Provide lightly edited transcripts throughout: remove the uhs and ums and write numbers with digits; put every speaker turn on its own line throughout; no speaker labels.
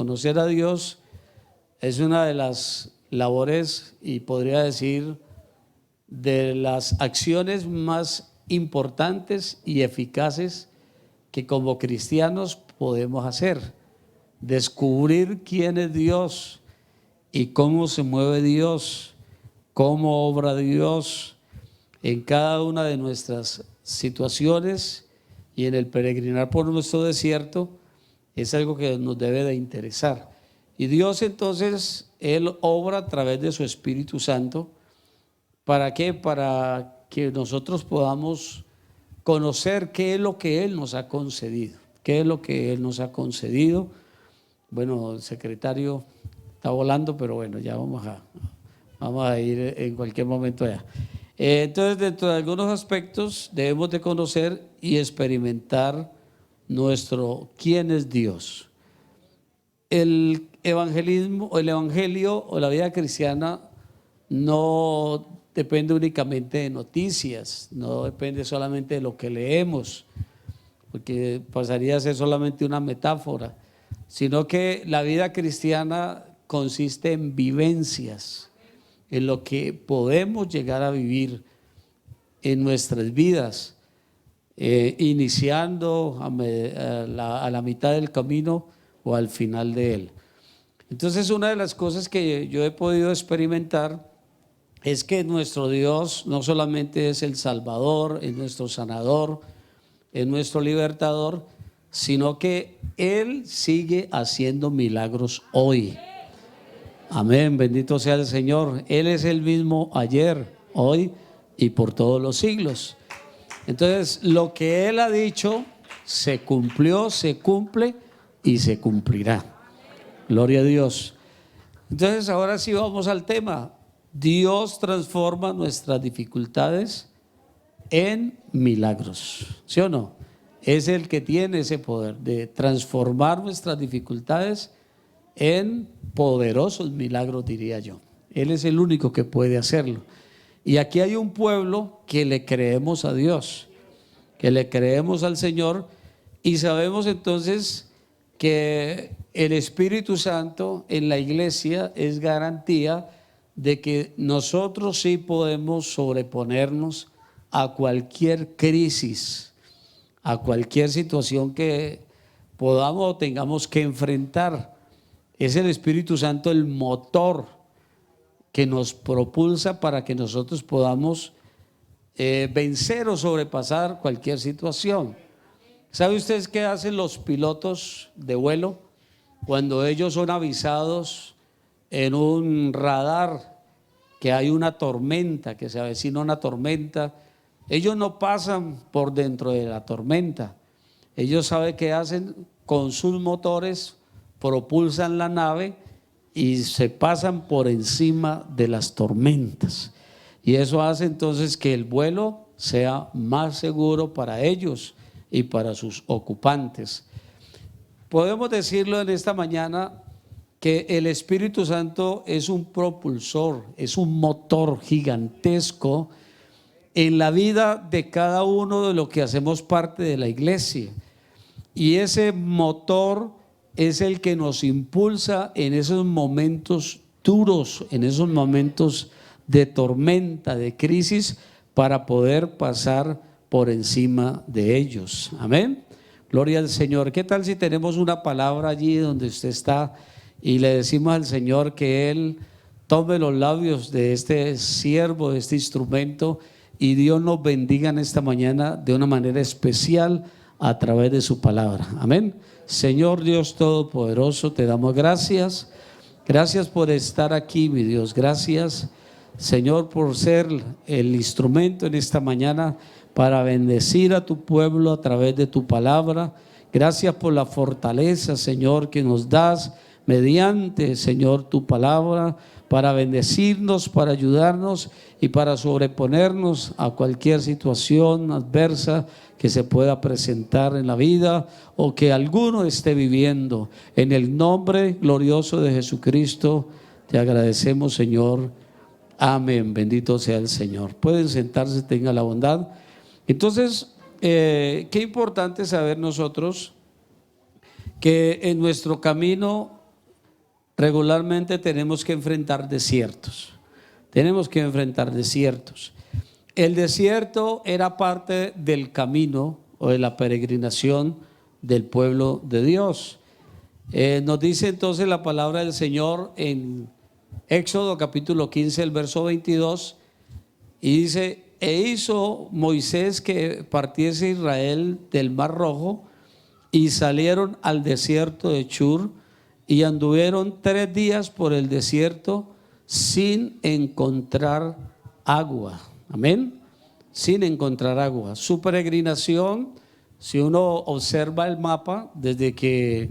conocer a Dios es una de las labores, y podría decir, de las acciones más importantes y eficaces que como cristianos podemos hacer. Descubrir quién es Dios y cómo se mueve Dios, cómo obra Dios en cada una de nuestras situaciones y en el peregrinar por nuestro desierto, es algo que nos debe de interesar. Y Dios entonces, Él obra a través de su Espíritu Santo. ¿Para qué? Para que nosotros podamos conocer qué es lo que Él nos ha concedido. ¿Qué es lo que Él nos ha concedido? Bueno, el secretario está volando, pero bueno, ya vamos a ir en cualquier momento allá. Entonces, dentro de algunos aspectos debemos de conocer y experimentar nuestro quién es Dios. El evangelismo, o el evangelio o la vida cristiana no depende únicamente de noticias, no depende solamente de lo que leemos, porque pasaría a ser solamente una metáfora, sino que la vida cristiana consiste en vivencias, en lo que podemos llegar a vivir en nuestras vidas, iniciando a la mitad del camino o al final de él. Entonces, una de las cosas que yo he podido experimentar es que nuestro Dios no solamente es el Salvador, es nuestro sanador, es nuestro libertador, sino que Él sigue haciendo milagros hoy. Amén, bendito sea el Señor. Él es el mismo ayer, hoy y por todos los siglos. Entonces, lo que Él ha dicho se cumplió, se cumple y se cumplirá. Gloria a Dios. Entonces, ahora sí vamos al tema. Dios transforma nuestras dificultades en milagros, ¿sí o no? Es el que tiene ese poder de transformar nuestras dificultades en poderosos milagros, diría yo. Él es el único que puede hacerlo. Y aquí hay un pueblo que le creemos a Dios, que le creemos al Señor, y sabemos entonces que el Espíritu Santo en la iglesia es garantía de que nosotros sí podemos sobreponernos a cualquier crisis, a cualquier situación que podamos o tengamos que enfrentar. Es el Espíritu Santo el motor que nos propulsa para que nosotros podamos vencer o sobrepasar cualquier situación. ¿Sabe usted qué hacen los pilotos de vuelo cuando ellos son avisados en un radar que hay una tormenta, que se avecina una tormenta? Ellos no pasan por dentro de la tormenta. Ellos saben qué hacen con sus motores, propulsan la nave y se pasan por encima de las tormentas. Y eso hace entonces que el vuelo sea más seguro para ellos y para sus ocupantes. Podemos decirlo en esta mañana que el Espíritu Santo es un propulsor, es un motor gigantesco en la vida de cada uno de los que hacemos parte de la iglesia. Y ese motor es el que nos impulsa en esos momentos duros, en esos momentos de tormenta, de crisis, para poder pasar por encima de ellos. Amén. Gloria al Señor. ¿Qué tal si tenemos una palabra allí donde usted está y le decimos al Señor que Él tome los labios de este siervo, de este instrumento, y Dios nos bendiga en esta mañana de una manera especial a través de su palabra? Amén. Señor Dios Todopoderoso, te damos gracias. Gracias por estar aquí, mi Dios. Gracias, Señor, por ser el instrumento en esta mañana para bendecir a tu pueblo a través de tu palabra. Gracias por la fortaleza, Señor, que nos das mediante, Señor, tu palabra, para bendecirnos, para ayudarnos y para sobreponernos a cualquier situación adversa que se pueda presentar en la vida o que alguno esté viviendo. En el nombre glorioso de Jesucristo te agradecemos, Señor. Amén. Bendito sea el Señor. Pueden sentarse, tenga la bondad. Entonces, qué importante saber nosotros que en nuestro camino regularmente tenemos que enfrentar desiertos. Tenemos que enfrentar desiertos. El desierto era parte del camino o de la peregrinación del pueblo de Dios. Nos dice entonces la palabra del Señor en Éxodo capítulo 15, el verso 22, y dice: e hizo Moisés que partiese Israel del Mar Rojo, y salieron al desierto de Shur, y anduvieron 3 días por el desierto sin encontrar agua. Amén. Sin encontrar agua. Su peregrinación, si uno observa el mapa, desde que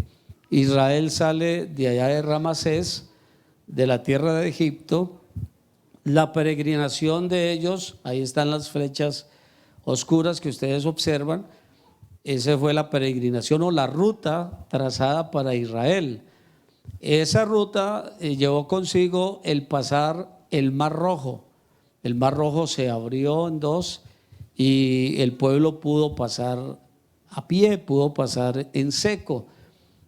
Israel sale de allá de Ramasés, de la tierra de Egipto, la peregrinación de ellos, ahí están las flechas oscuras que ustedes observan, esa fue la peregrinación o la ruta trazada para Israel. Esa ruta llevó consigo el pasar el Mar Rojo. El Mar Rojo se abrió en dos y el pueblo pudo pasar a pie, pudo pasar en seco.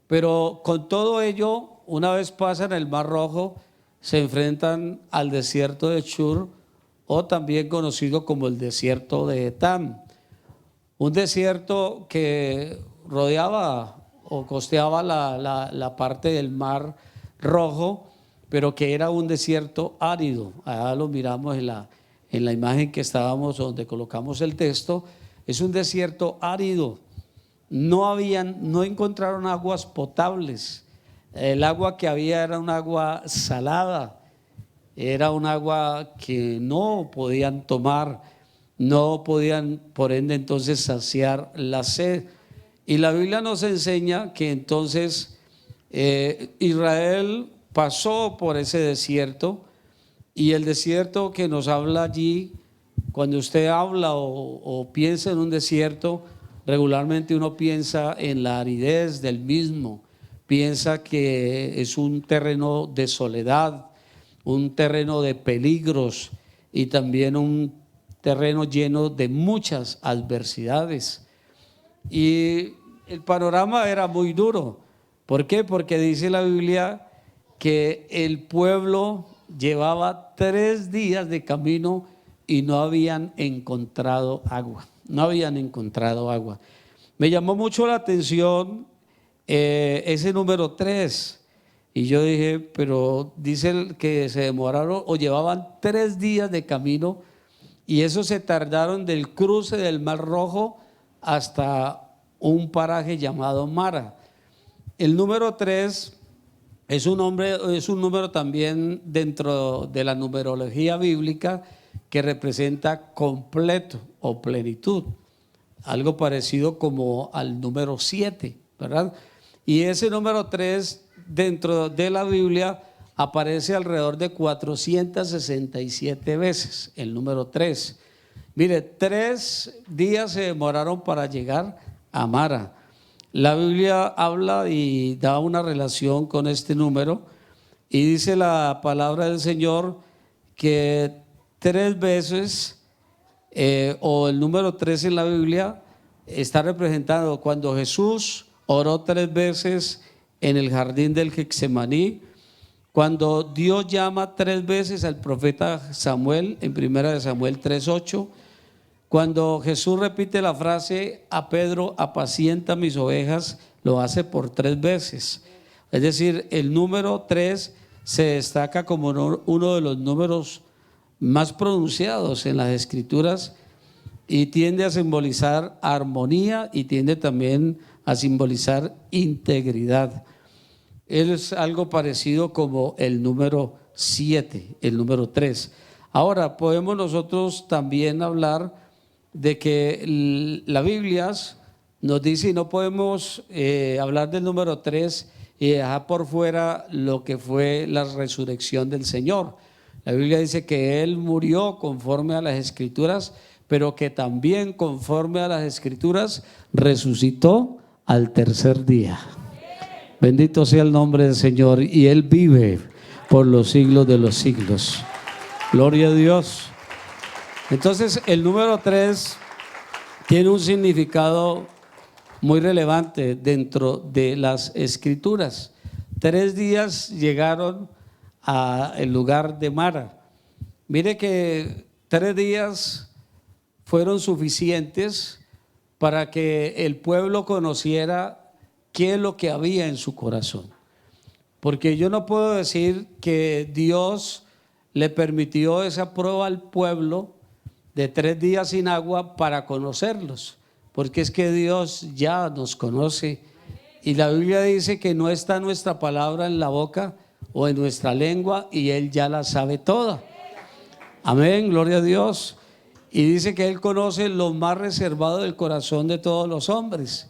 Pero con todo ello, una vez pasan el Mar Rojo, se enfrentan al desierto de Shur, o también conocido como el desierto de Etam. Un desierto que rodeaba o costeaba la parte del Mar Rojo, pero que era un desierto árido. Allá lo miramos en la imagen que estábamos, donde colocamos el texto. Es un desierto árido. No encontraron aguas potables. El agua que había era un agua salada, era un agua que no podían tomar, no podían por ende entonces saciar la sed. Y la Biblia nos enseña que entonces Israel pasó por ese desierto, y el desierto que nos habla allí, cuando usted habla o piensa en un desierto, regularmente uno piensa en la aridez del mismo, piensa que es un terreno de soledad, un terreno de peligros y también un terreno lleno de muchas adversidades. Y el panorama era muy duro. ¿Por qué? Porque dice la Biblia que el pueblo llevaba 3 días de camino y no habían encontrado agua. No habían encontrado agua. Me llamó mucho la atención ese número 3. Y yo dije, pero dice que se demoraron o llevaban 3 días de camino, y eso se tardaron del cruce del Mar Rojo hasta un paraje llamado Mara. El número 3 es un número también dentro de la numerología bíblica que representa completo o plenitud, algo parecido como al número 7, ¿verdad? Y ese número 3 dentro de la Biblia aparece alrededor de 467 veces, el número 3. Mire, 3 días se demoraron para llegar a Mara. La Biblia habla y da una relación con este número, y dice la palabra del Señor que 3 veces o el número 3 en la Biblia está representado cuando Jesús oró 3 veces en el jardín del Getsemaní, cuando Dios llama 3 veces al profeta Samuel en 1 Samuel 3:8, cuando Jesús repite la frase a Pedro: apacienta mis ovejas, lo hace por 3 veces. Es decir, el número 3 se destaca como uno de los números más pronunciados en las Escrituras, y tiende a simbolizar armonía y tiende también a simbolizar integridad. Es algo parecido como el número 7, el número 3. Ahora, podemos nosotros también hablar de que la Biblia nos dice, y no podemos hablar del número 3 y dejar por fuera lo que fue la resurrección del Señor. La Biblia dice que Él murió conforme a las Escrituras, pero que también conforme a las Escrituras resucitó al tercer día. Bendito sea el nombre del Señor, y Él vive por los siglos de los siglos. Gloria a Dios. Entonces, el número 3 tiene un significado muy relevante dentro de las Escrituras. 3 días llegaron al lugar de Mara. Mire que 3 días fueron suficientes para que el pueblo conociera qué es lo que había en su corazón. Porque yo no puedo decir que Dios le permitió esa prueba al pueblo de 3 días sin agua para conocerlos, porque es que Dios ya nos conoce y la Biblia dice que no está nuestra palabra en la boca o en nuestra lengua y Él ya la sabe toda. Amén, gloria a Dios. Y dice que Él conoce lo más reservado del corazón de todos los hombres.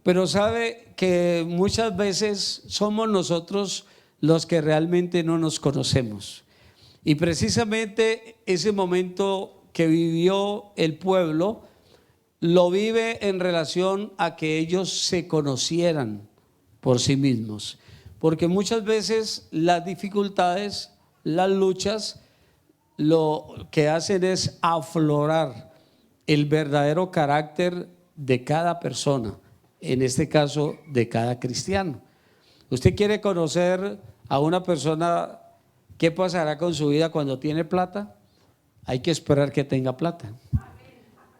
Pero sabe que muchas veces somos nosotros los que realmente no nos conocemos. Y precisamente ese momento que vivió el pueblo, lo vive en relación a que ellos se conocieran por sí mismos. Porque muchas veces las dificultades, las luchas, lo que hacen es aflorar el verdadero carácter de cada persona, en este caso de cada cristiano. Usted quiere conocer a una persona, ¿qué pasará con su vida cuando tiene plata? Hay que esperar que tenga plata.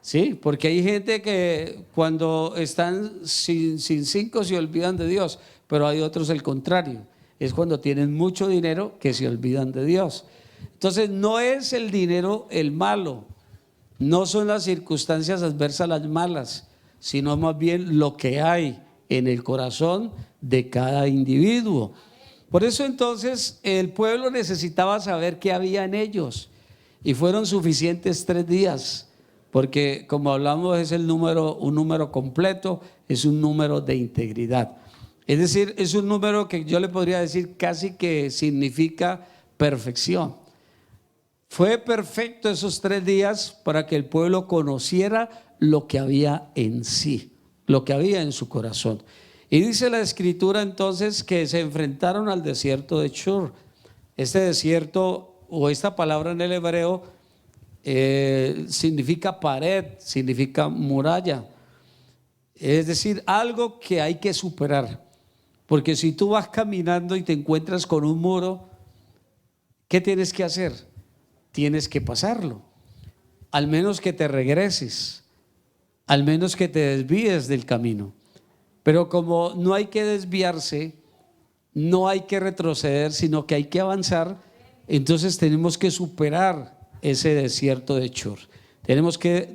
Sí, porque hay gente que cuando están sin 5 se olvidan de Dios, pero hay otros el contrario, es cuando tienen mucho dinero que se olvidan de Dios. Entonces no es el dinero el malo, no son las circunstancias adversas las malas, sino más bien lo que hay en el corazón de cada individuo. Por eso entonces el pueblo necesitaba saber qué había en ellos y fueron suficientes 3 días. Porque como hablamos es un número completo, es un número de integridad. Es decir, es un número que yo le podría decir casi que significa perfección. Fue perfecto esos 3 días para que el pueblo conociera lo que había en sí, lo que había en su corazón. Y dice la escritura entonces que se enfrentaron al desierto de Shur. Este desierto o esta palabra en el hebreo significa pared, significa muralla, es decir, algo que hay que superar. Porque si tú vas caminando y te encuentras con un muro, ¿qué tienes que hacer? Tienes que pasarlo, al menos que te regreses, al menos que te desvíes del camino. Pero como no hay que desviarse, no hay que retroceder, sino que hay que avanzar, entonces tenemos que superar ese desierto de Shur. Tenemos que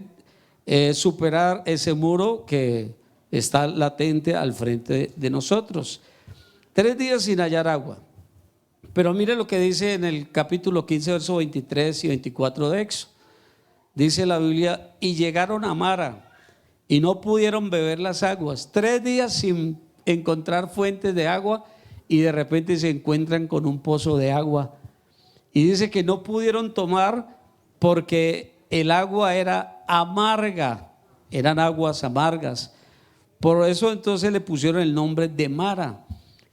superar ese muro que está latente al frente de nosotros. 3 días sin hallar agua. Pero mire lo que dice en el capítulo 15, versos 23 y 24 de Éxodo. Dice la Biblia, y llegaron a Mara y no pudieron beber las aguas. 3 días sin encontrar fuentes de agua y de repente se encuentran con un pozo de agua. Y dice que no pudieron tomar porque el agua era amarga, eran aguas amargas. Por eso entonces le pusieron el nombre de Mara.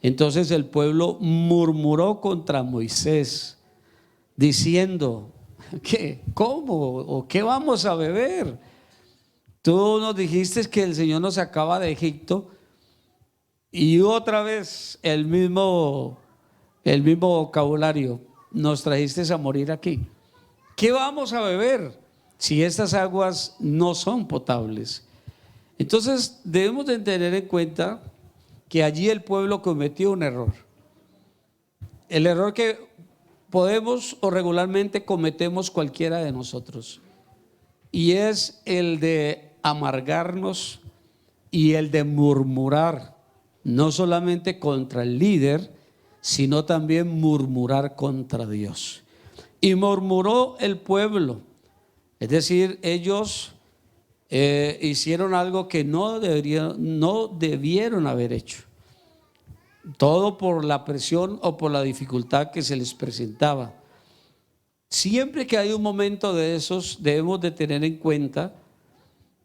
Entonces el pueblo murmuró contra Moisés, diciendo, ¿qué? ¿Cómo? ¿O qué vamos a beber? Tú nos dijiste que el Señor nos sacaba de Egipto y otra vez el mismo vocabulario, nos trajiste a morir aquí. ¿Qué vamos a beber si estas aguas no son potables? Entonces debemos de tener en cuenta que allí el pueblo cometió un error. El error que podemos o regularmente cometemos cualquiera de nosotros, y es el de amargarnos y el de murmurar, no solamente contra el líder, sino también murmurar contra Dios. Y murmuró el pueblo, es decir, ellos hicieron algo que no debieron haber hecho. Todo por la presión o por la dificultad que se les presentaba. Siempre que hay un momento de esos, debemos de tener en cuenta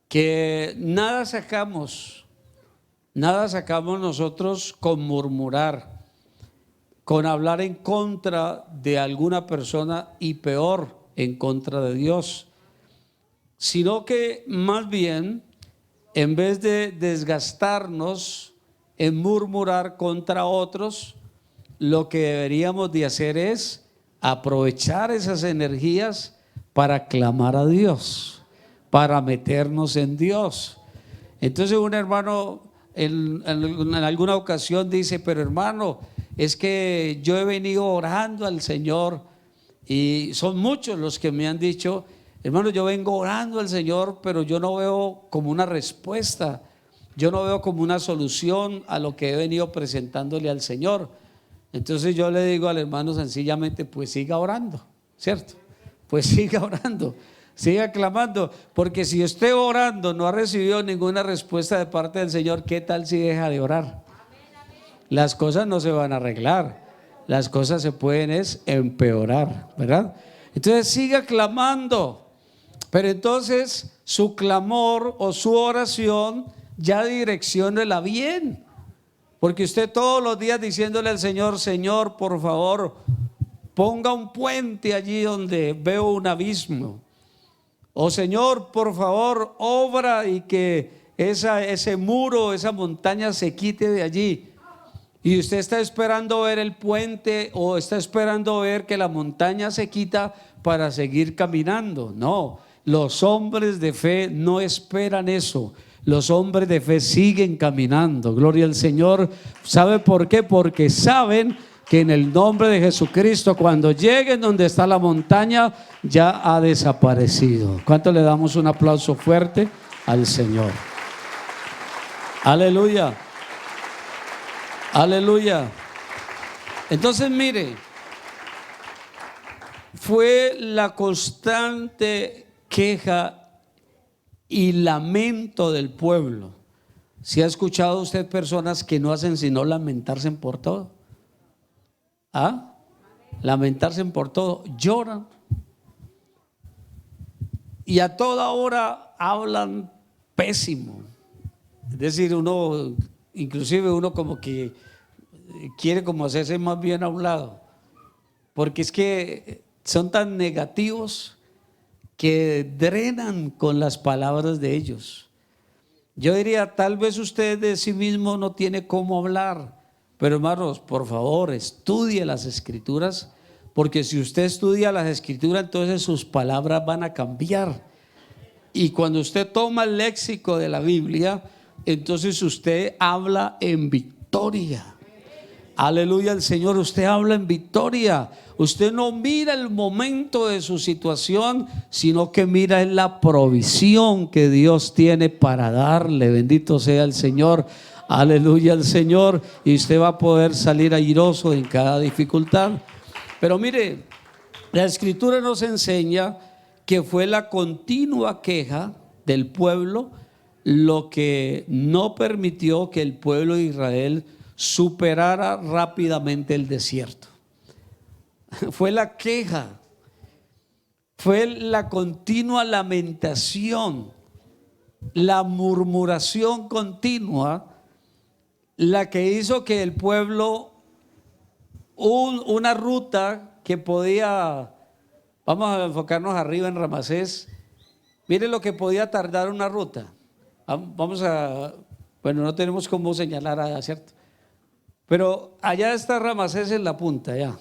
que nada sacamos nosotros con murmurar, con hablar en contra de alguna persona y peor, en contra de Dios, sino que más bien, en vez de desgastarnos en murmurar contra otros, lo que deberíamos de hacer es aprovechar esas energías para clamar a Dios, para meternos en Dios. Entonces un hermano en alguna ocasión dice: pero hermano, es que yo he venido orando al Señor, y son muchos los que me han dicho: hermano, yo vengo orando al Señor, pero yo no veo como una respuesta, yo no veo como una solución a lo que he venido presentándole al Señor. Entonces yo le digo al hermano sencillamente: pues siga orando, ¿cierto? Pues siga orando, siga clamando, porque si usted orando no ha recibido ninguna respuesta de parte del Señor, ¿qué tal si deja de orar? Las cosas no se van a arreglar, las cosas se pueden empeorar, ¿verdad? Entonces siga clamando, pero entonces su clamor o su oración ya direcciónela bien, porque usted todos los días diciéndole al Señor: Señor, por favor, ponga un puente allí donde veo un abismo, o Señor, por favor, obra y que ese muro, esa montaña se quite de allí. Y usted está esperando ver el puente, o está esperando ver que la montaña se quita para seguir caminando. No, los hombres de fe no esperan eso. Los hombres de fe siguen caminando. Gloria al Señor. ¿Sabe por qué? Porque saben que en el nombre de Jesucristo, cuando lleguen donde está la montaña, ya ha desaparecido. ¿Cuánto le damos un aplauso fuerte al Señor? Aleluya. Aleluya. Entonces mire, fue la constante queja y lamento del pueblo. ¿Si ha escuchado usted personas que no hacen sino lamentarse por todo? ¿Ah? Lamentarse por todo, lloran y a toda hora hablan pésimo. Es decir, inclusive uno como que quiere como hacerse más bien hablado, porque es que son tan negativos que drenan con las palabras de ellos. Yo diría, tal vez usted de sí mismo no tiene cómo hablar, pero hermanos, por favor, estudie las Escrituras, porque si usted estudia las Escrituras, entonces sus palabras van a cambiar. Y cuando usted toma el léxico de la Biblia, entonces usted habla en victoria. Aleluya al Señor, usted habla en victoria. Usted no mira el momento de su situación, sino que mira en la provisión que Dios tiene para darle. Bendito sea el Señor. Aleluya al Señor. Y usted va a poder salir airoso en cada dificultad. Pero mire, la Escritura nos enseña que fue la continua queja del pueblo lo que no permitió que el pueblo de Israel superara rápidamente el desierto. Fue la queja, fue la continua lamentación, la murmuración continua, la que hizo que el pueblo, una ruta que podía, vamos a enfocarnos arriba en Ramasés, mire lo que podía tardar una ruta. Bueno, no tenemos cómo señalar allá, ¿cierto? Pero allá está Ramasés en la punta, ya.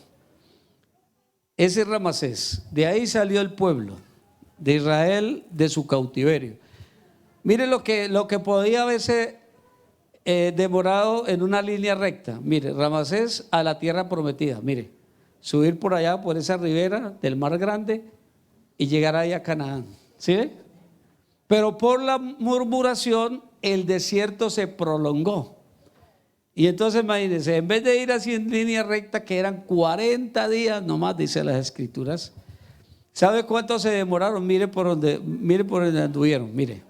Ese Ramasés, de ahí salió el pueblo de Israel de su cautiverio. Mire lo que podía haberse demorado en una línea recta. Mire, Ramasés a la tierra prometida. Mire, subir por allá, por esa ribera del Mar Grande y llegar ahí a Canaán. ¿Sí ve? Pero por la murmuración el desierto se prolongó. Y entonces imagínense, en vez de ir así en línea recta, que eran 40 días nomás, dice las Escrituras, ¿sabe cuánto se demoraron? Mire por donde anduvieron, mire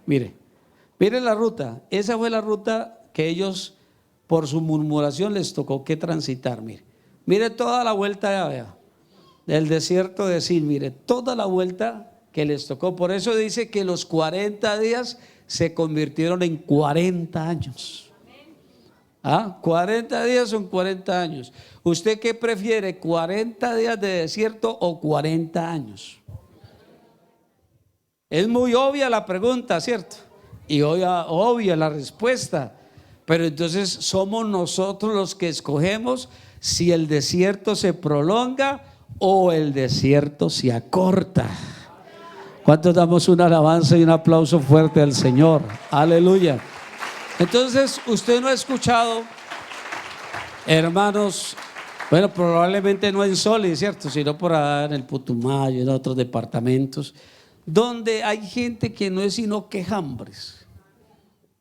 la ruta. Esa fue la ruta que ellos, por su murmuración, les tocó que transitar. Mire toda la vuelta del desierto de Sin, mire toda la vuelta que les tocó. Por eso dice que los 40 días se convirtieron en 40 años. 40 días son 40 años. ¿Usted qué prefiere, 40 días de desierto o 40 años? Es muy obvia la pregunta, ¿cierto? Y obvia la respuesta. Pero entonces somos nosotros los que escogemos si el desierto se prolonga o el desierto se acorta. ¿Cuántos damos una alabanza y un aplauso fuerte al Señor? Aleluya. Entonces, usted no ha escuchado, hermanos, bueno, probablemente no en Soli, ¿cierto? Sino por allá en el Putumayo, en otros departamentos, donde hay gente que no es sino quejambres.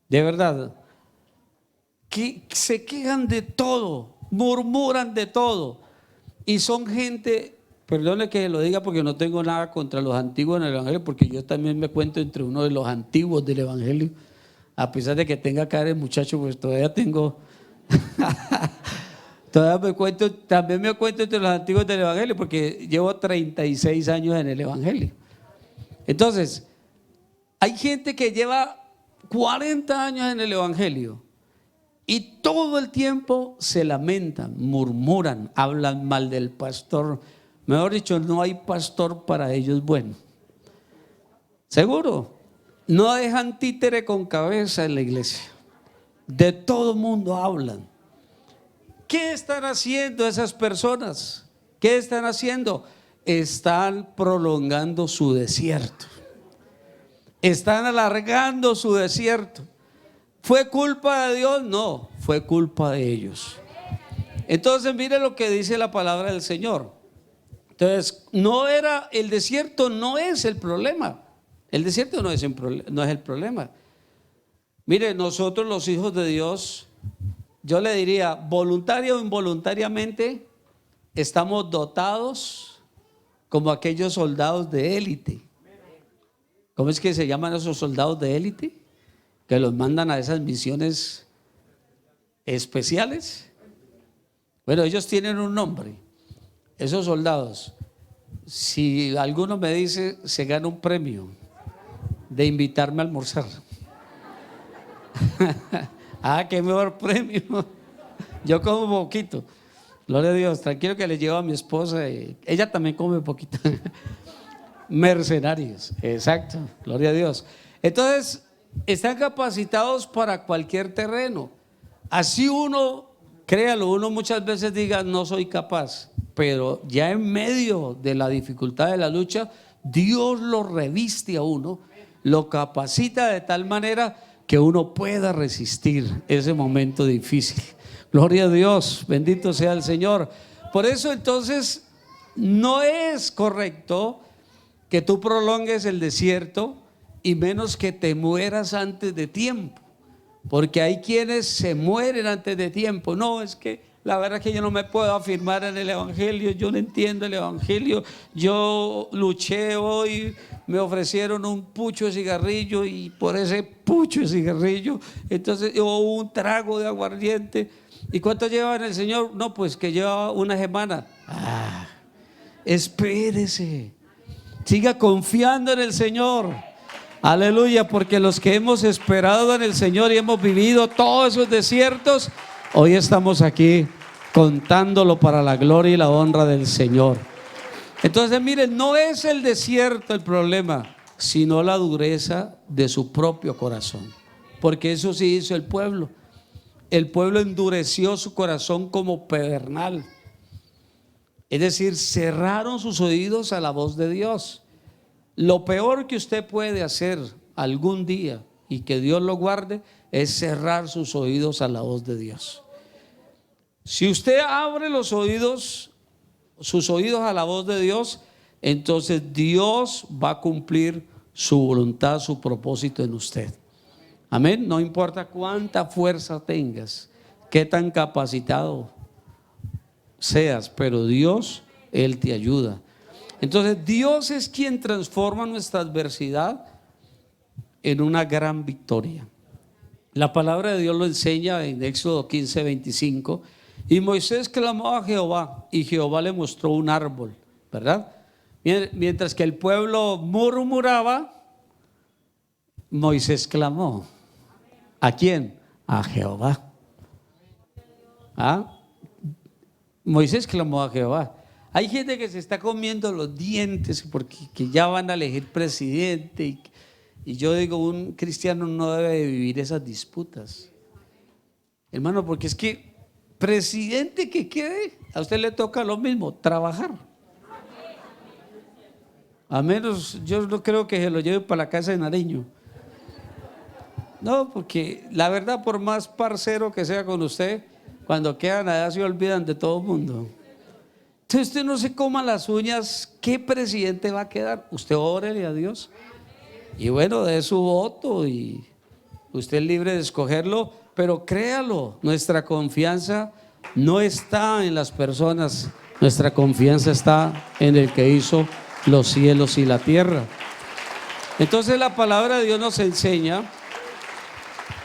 De verdad, que se quejan de todo, murmuran de todo. Y son gente, perdone que lo diga porque no tengo nada contra los antiguos en el Evangelio, porque yo también me cuento entre uno de los antiguos del Evangelio. A pesar de que tenga cara de muchacho, pues todavía tengo... también me cuento entre los antiguos del Evangelio, porque llevo 36 años en el Evangelio. Entonces, hay gente que lleva 40 años en el Evangelio y todo el tiempo se lamentan, murmuran, hablan mal del pastor. Mejor dicho, no hay pastor para ellos bueno. ¿Seguro? No dejan títere con cabeza en la iglesia. De todo mundo hablan. ¿Qué están haciendo esas personas? ¿Qué están haciendo? Están prolongando su desierto. Están alargando su desierto. ¿Fue culpa de Dios? No, fue culpa de ellos. Entonces mire lo que dice la palabra del Señor. Entonces, el desierto no es el problema. El desierto no es el problema. Mire, nosotros los hijos de Dios, yo le diría, voluntaria o involuntariamente, estamos dotados como aquellos soldados de élite. ¿Cómo es que se llaman esos soldados de élite? Que los mandan a esas misiones especiales. Bueno, ellos tienen un nombre, esos soldados. Si alguno me dice, se gana un premio de invitarme a almorzar. Ah, qué mejor premio. Yo como poquito. Gloria a Dios, tranquilo que le llevo a mi esposa. Ella también come poquito. Mercenarios, exacto, gloria a Dios. Entonces, están capacitados para cualquier terreno. Así uno, créalo, uno muchas veces diga no soy capaz, pero ya en medio de la dificultad de la lucha, Dios lo reviste a uno, lo capacita de tal manera que uno pueda resistir ese momento difícil. Gloria a Dios, bendito sea el Señor. Por eso entonces no es correcto que tú prolongues el desierto y menos que te mueras antes de tiempo, porque hay quienes se mueren antes de tiempo. No, es que la verdad es que yo no me puedo afirmar en el Evangelio, yo no entiendo el Evangelio, yo luché hoy, me ofrecieron un pucho de cigarrillo y por ese pucho de cigarrillo, entonces, o un trago de aguardiente. ¿Y cuánto lleva en el Señor? No, pues que lleva una semana. Espérese, siga confiando en el Señor. Aleluya, porque los que hemos esperado en el Señor y hemos vivido todos esos desiertos, hoy estamos aquí contándolo para la gloria y la honra del Señor. Entonces miren, no es el desierto el problema, sino la dureza de su propio corazón, porque eso sí hizo el pueblo. El pueblo endureció su corazón como pedernal, es decir, cerraron sus oídos a la voz de Dios. Lo peor que usted puede hacer algún día, y que Dios lo guarde, es cerrar sus oídos a la voz de Dios. Si usted abre los oídos, sus oídos a la voz de Dios, entonces Dios va a cumplir su voluntad, su propósito en usted. Amén. No importa cuánta fuerza tengas, qué tan capacitado seas, pero Dios, Él te ayuda. Entonces Dios es quien transforma nuestra adversidad en una gran victoria. La palabra de Dios lo enseña en Éxodo 15:25. Y Moisés clamó a Jehová y Jehová le mostró un árbol, ¿verdad? Mientras que el pueblo murmuraba, Moisés clamó. ¿A quién? A Jehová. Moisés clamó a Jehová. Hay gente que se está comiendo los dientes porque que ya van a elegir presidente y yo digo, un cristiano no debe vivir esas disputas, hermano, porque es que presidente que quede, a usted le toca lo mismo, trabajar. A menos, yo no creo que se lo lleve para la casa de Nariño. No, porque la verdad, por más parcero que sea con usted, cuando quedan allá se olvidan de todo el mundo. Entonces usted no se coma las uñas, ¿qué presidente va a quedar? Usted órele a Dios. Y bueno, dé su voto y usted es libre de escogerlo, pero créalo, nuestra confianza no está en las personas, nuestra confianza está en el que hizo los cielos y la tierra. Entonces la palabra de Dios nos enseña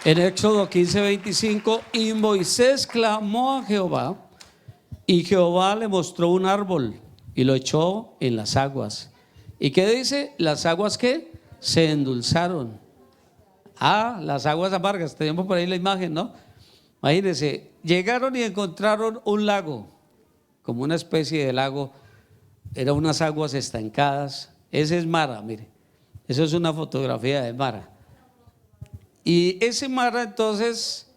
en Éxodo 15:25, y Moisés clamó a Jehová, y Jehová le mostró un árbol y lo echó en las aguas. ¿Y qué dice? Las aguas que se endulzaron. Las aguas amargas, tenemos por ahí la imagen, ¿no? Imagínense, llegaron y encontraron un lago, como una especie de lago, eran unas aguas estancadas. Ese es Mara, mire, eso es una fotografía de Mara. Y ese Mara entonces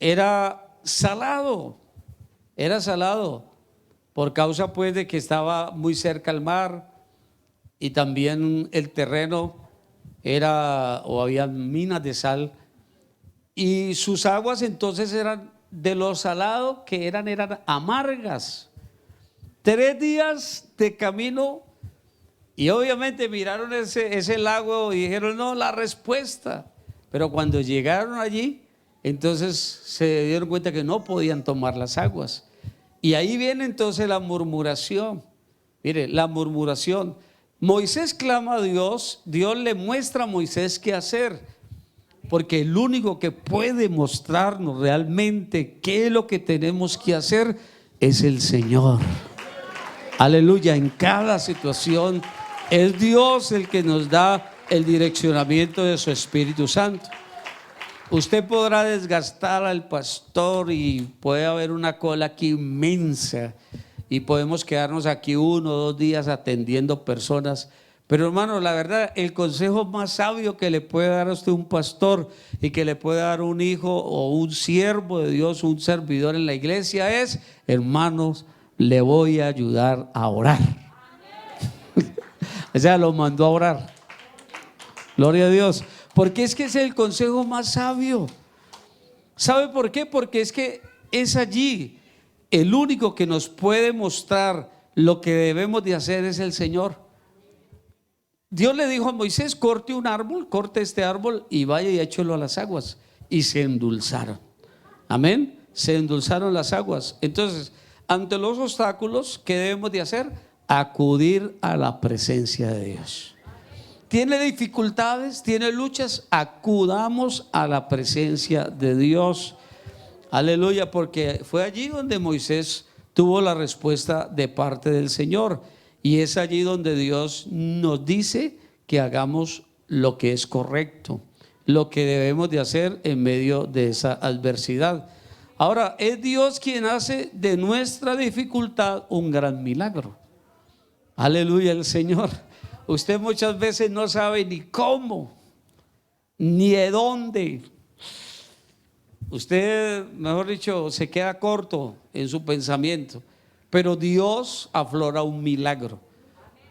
era salado por causa pues de que estaba muy cerca al mar y también el terreno era o había minas de sal y sus aguas entonces eran de lo salado que eran amargas. 3 días de camino y obviamente miraron ese lago y dijeron no, la respuesta. Pero cuando llegaron allí, entonces se dieron cuenta que no podían tomar las aguas. Y ahí viene entonces la murmuración. Mire, la murmuración. Moisés clama a Dios, Dios le muestra a Moisés qué hacer. Porque el único que puede mostrarnos realmente qué es lo que tenemos que hacer es el Señor. Aleluya, en cada situación es Dios el que nos da el direccionamiento de su Espíritu Santo. Usted podrá desgastar al pastor y puede haber una cola aquí inmensa y podemos quedarnos aquí 1 o 2 días atendiendo personas. Pero hermano, la verdad, el consejo más sabio que le puede dar a usted un pastor y que le puede dar un hijo o un siervo de Dios, un servidor en la iglesia es: hermanos, le voy a ayudar a orar. O sea, lo mandó a orar. Gloria a Dios, porque es que es el consejo más sabio. ¿Sabe por qué? Porque es que es allí el único que nos puede mostrar lo que debemos de hacer es el Señor. Dios le dijo a Moisés: corte un árbol, corte este árbol y vaya y échelo a las aguas. Y se endulzaron. Amén. Se endulzaron las aguas. Entonces, ante los obstáculos, ¿qué debemos de hacer? Acudir a la presencia de Dios. Tiene dificultades, tiene luchas, acudamos a la presencia de Dios. Aleluya, porque fue allí donde Moisés tuvo la respuesta de parte del Señor. Y es allí donde Dios nos dice que hagamos lo que es correcto, lo que debemos de hacer en medio de esa adversidad. Ahora, es Dios quien hace de nuestra dificultad un gran milagro. Aleluya, el Señor. Usted muchas veces no sabe ni cómo, ni de dónde. Usted, mejor dicho, se queda corto en su pensamiento. Pero Dios aflora un milagro.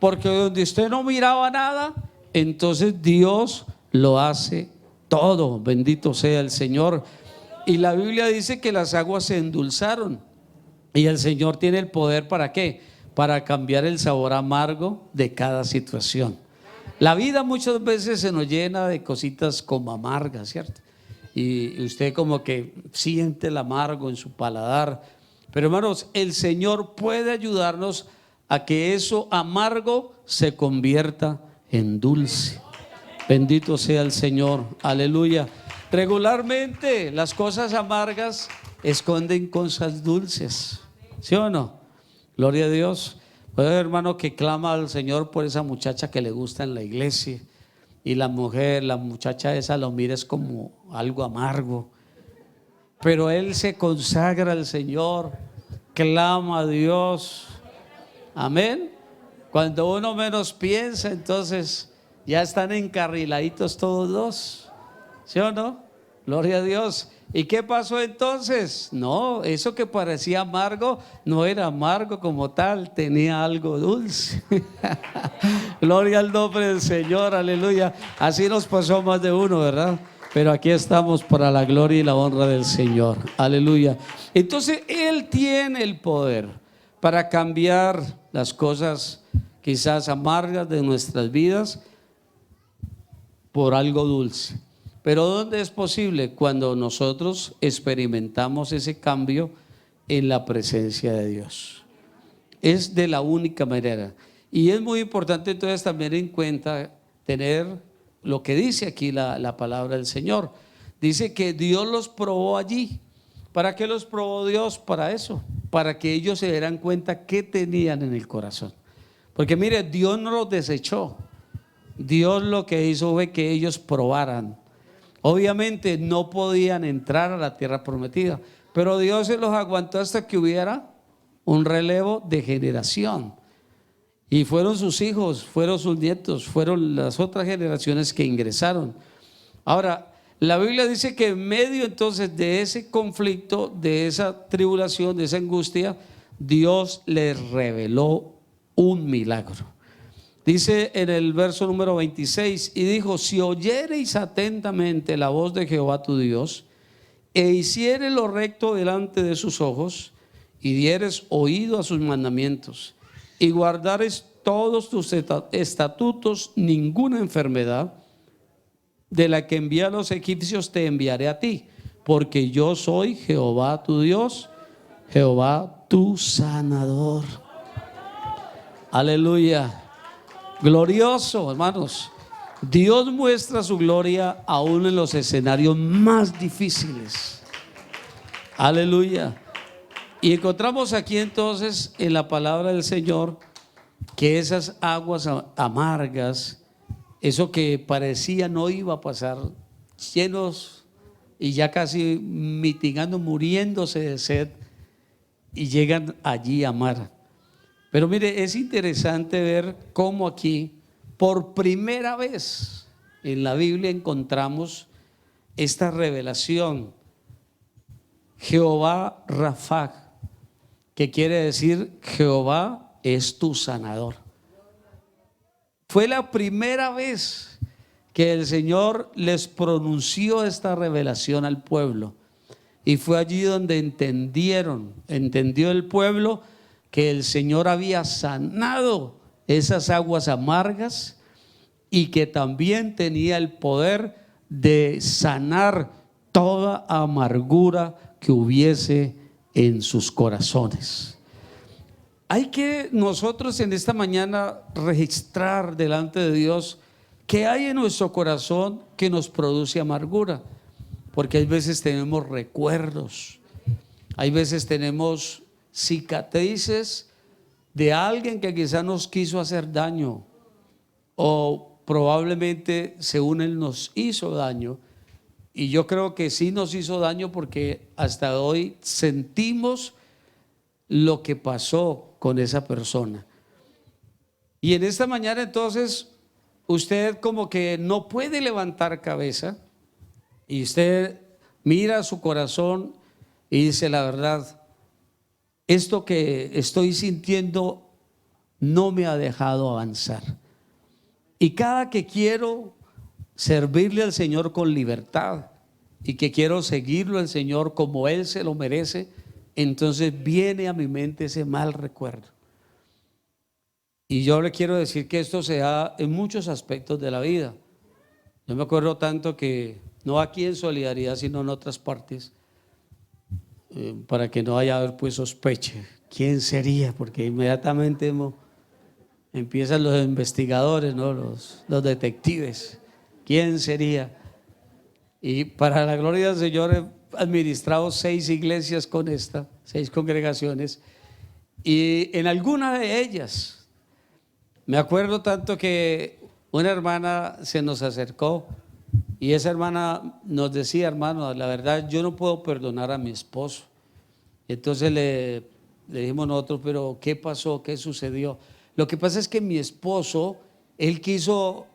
Porque donde usted no miraba nada, entonces Dios lo hace todo. Bendito sea el Señor. Y la Biblia dice que las aguas se endulzaron. Y el Señor tiene el poder ¿para qué? Para cambiar el sabor amargo de cada situación. La vida muchas veces se nos llena de cositas como amargas, ¿cierto? Y usted como que siente el amargo en su paladar. Pero hermanos, el Señor puede ayudarnos a que eso amargo se convierta en dulce. Bendito sea el Señor, aleluya. Regularmente las cosas amargas esconden cosas dulces, ¿sí o no? Gloria a Dios. Puede haber hermano que clama al Señor por esa muchacha que le gusta en la iglesia y la muchacha esa lo mira es como algo amargo, pero él se consagra al Señor, clama a Dios. Amén. Cuando uno menos piensa, entonces ya están encarriladitos todos dos, ¿sí o no? Gloria a Dios. ¿Y qué pasó entonces? No, eso que parecía amargo no era amargo como tal, tenía algo dulce. Gloria al nombre del Señor, aleluya. Así nos pasó más de uno, ¿verdad? Pero aquí estamos para la gloria y la honra del Señor, aleluya. Entonces Él tiene el poder para cambiar las cosas quizás amargas de nuestras vidas por algo dulce. Pero ¿dónde es posible? Cuando nosotros experimentamos ese cambio en la presencia de Dios. Es de la única manera. Y es muy importante entonces también en cuenta tener lo que dice aquí la palabra del Señor. Dice que Dios los probó allí. ¿Para qué los probó Dios? Para eso, para que ellos se dieran cuenta qué tenían en el corazón. Porque mire, Dios no los desechó. Dios lo que hizo fue que ellos probaran. Obviamente no podían entrar a la tierra prometida, pero Dios se los aguantó hasta que hubiera un relevo de generación. Y fueron sus hijos, fueron sus nietos, fueron las otras generaciones que ingresaron. Ahora, la Biblia dice que en medio entonces de ese conflicto, de esa tribulación, de esa angustia, Dios les reveló un milagro. Dice en el verso número 26, y dijo: si oyereis atentamente la voz de Jehová tu Dios, e hicieres lo recto delante de sus ojos, y dieres oído a sus mandamientos, y guardares todos tus estatutos, ninguna enfermedad de la que envía a los egipcios te enviaré a ti, porque yo soy Jehová tu Dios, Jehová tu sanador. Aleluya. Glorioso, hermanos. Dios muestra su gloria aún en los escenarios más difíciles. Aleluya. Y encontramos aquí entonces en la palabra del Señor que esas aguas amargas, eso que parecía no iba a pasar, llenos y ya casi mitigando, muriéndose de sed, y llegan allí a mar. Pero mire, es interesante ver cómo aquí, por primera vez en la Biblia, encontramos esta revelación. Jehová Rafa, que quiere decir Jehová es tu sanador. Fue la primera vez que el Señor les pronunció esta revelación al pueblo. Y fue allí donde entendió el pueblo que el Señor había sanado esas aguas amargas y que también tenía el poder de sanar toda amargura que hubiese en sus corazones. Hay que nosotros en esta mañana registrar delante de Dios qué hay en nuestro corazón que nos produce amargura, porque hay veces tenemos recuerdos, hay veces tenemos cicatrices de alguien que quizá nos quiso hacer daño, o probablemente según él nos hizo daño. Y yo creo que sí nos hizo daño porque hasta hoy sentimos lo que pasó con esa persona. Y en esta mañana entonces usted como que no puede levantar cabeza y usted mira su corazón y dice: la verdad, esto que estoy sintiendo no me ha dejado avanzar. Y cada que quiero servirle al Señor con libertad y que quiero seguirlo al Señor como Él se lo merece, entonces viene a mi mente ese mal recuerdo. Y yo le quiero decir que esto se da en muchos aspectos de la vida. Yo me acuerdo tanto que, no aquí en Solidaridad, sino en otras partes, para que no haya pues sospecha, ¿quién sería? Porque inmediatamente empiezan los investigadores, ¿no? los detectives. ¿Quién sería? Y para la gloria del Señor he administrado 6 iglesias con 6 congregaciones, y en alguna de ellas me acuerdo tanto que una hermana se nos acercó y esa hermana nos decía: hermano, la verdad yo no puedo perdonar a mi esposo. Entonces le dijimos nosotros: pero ¿qué pasó? ¿Qué sucedió? Lo que pasa es que mi esposo, él quiso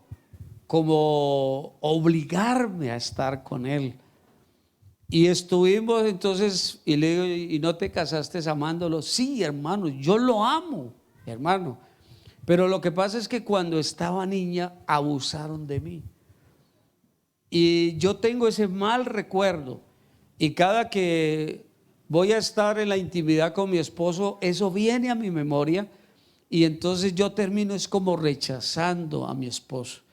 como obligarme a estar con él. Y estuvimos entonces, y le digo, ¿y no te casaste amándolo? Sí, hermano, yo lo amo, hermano. Pero lo que pasa es que cuando estaba niña abusaron de mí. Y yo tengo ese mal recuerdo. Y cada que voy a estar en la intimidad con mi esposo, eso viene a mi memoria. Y entonces yo termino es como rechazando a mi esposo.